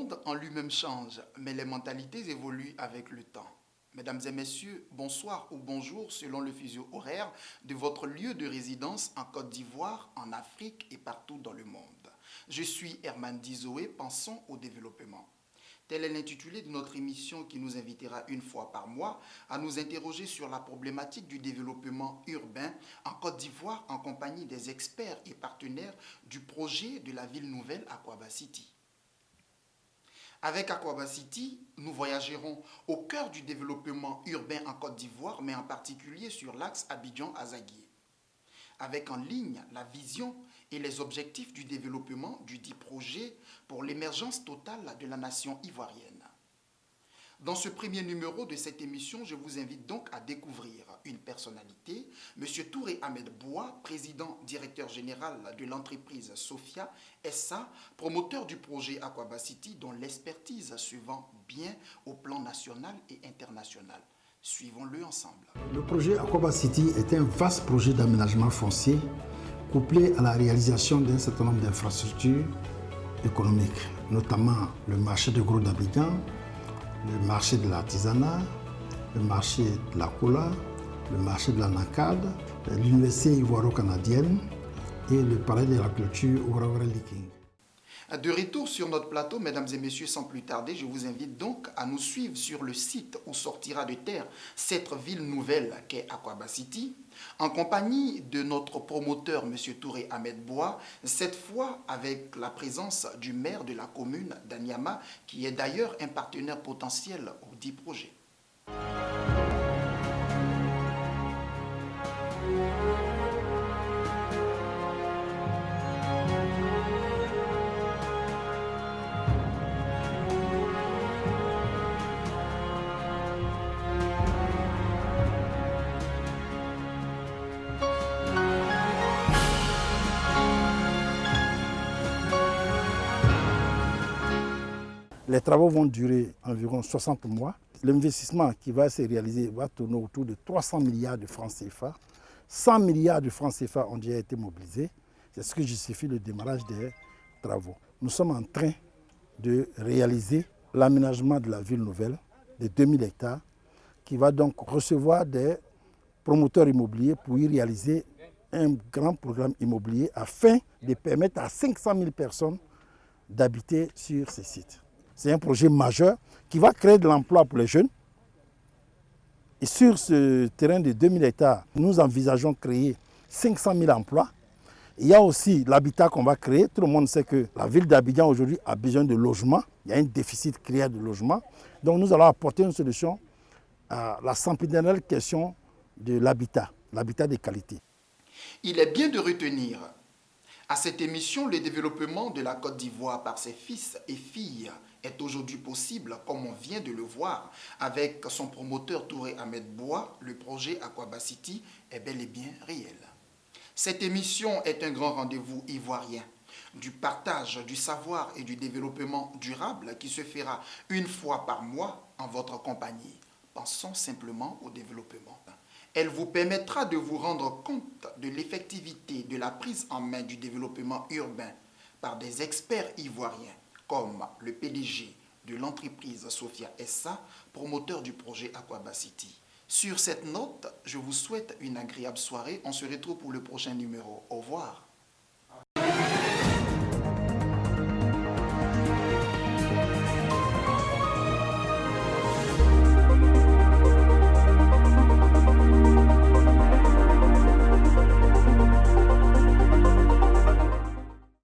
monde en lui-même change, mais les mentalités évoluent avec le temps. Mesdames et messieurs, bonsoir ou bonjour selon le fuseau horaire de votre lieu de résidence en Côte d'Ivoire, en Afrique et partout dans le monde. Je suis Herman Dizoé, pensons au développement. Tel est l'intitulé de notre émission qui nous invitera une fois par mois à nous interroger sur la problématique du développement urbain en Côte d'Ivoire en compagnie des experts et partenaires du projet de la ville nouvelle Akwaba City. Avec Akwaba City, nous voyagerons au cœur du développement urbain en Côte d'Ivoire, mais en particulier sur l'axe Abidjan-Azaguié. Avec en ligne la vision et les objectifs du développement du dit projet pour l'émergence totale de la nation ivoirienne. Dans ce premier numéro de cette émission, je vous invite donc à découvrir une personnalité, M. Touré Ahmed Boua, président directeur général de l'entreprise Sophia SA, promoteur du projet Akwaba City dont l'expertise se vend bien au plan national et international. Suivons-le ensemble. Le projet Akwaba City est un vaste projet d'aménagement foncier couplé à la réalisation d'un certain nombre d'infrastructures économiques, notamment le marché de gros d'Abidjan, le marché de l'artisanat, le marché de la cola, le marché de la NACAD, l'université ivoiro-canadienne et le palais de la culture Ouaouara-Liking. De retour sur notre plateau, mesdames et messieurs, sans plus tarder, je vous invite donc à nous suivre sur le site où sortira de terre cette ville nouvelle qu'est Akwaba City, en compagnie de notre promoteur, M. Touré Ahmed Boua, cette fois avec la présence du maire de la commune d'Anyama, qui est d'ailleurs un partenaire potentiel au dit projet. Les travaux vont durer environ 60 mois. L'investissement qui va se réaliser va tourner autour de 300 milliards de francs CFA. 100 milliards de francs CFA ont déjà été mobilisés. C'est ce qui justifie le démarrage des travaux. Nous sommes en train de réaliser l'aménagement de la ville nouvelle de 2000 hectares qui va donc recevoir des promoteurs immobiliers pour y réaliser un grand programme immobilier afin de permettre à 500 000 personnes d'habiter sur ces sites. C'est un projet majeur qui va créer de l'emploi pour les jeunes. Et sur ce terrain de 2000 hectares, nous envisageons créer 500 000 emplois. Il y a aussi l'habitat qu'on va créer. Tout le monde sait que la ville d'Abidjan aujourd'hui a besoin de logements. Il y a un déficit clair de logements. Donc nous allons apporter une solution à la sempiternelle question de l'habitat de qualité. Il est bien de retenir à cette émission, le développement de la Côte d'Ivoire par ses fils et filles est aujourd'hui possible, comme on vient de le voir, avec son promoteur Touré Ahmed Boua. Le projet Akwaba City est bel et bien réel. Cette émission est un grand rendez-vous ivoirien du partage du savoir et du développement durable qui se fera une fois par mois en votre compagnie. Pensons simplement au développement. Elle vous permettra de vous rendre compte de l'effectivité de la prise en main du développement urbain par des experts ivoiriens comme le PDG de l'entreprise Sophia SA, promoteur du projet Akwaba City. Sur cette note, je vous souhaite une agréable soirée. On se retrouve pour le prochain numéro. Au revoir.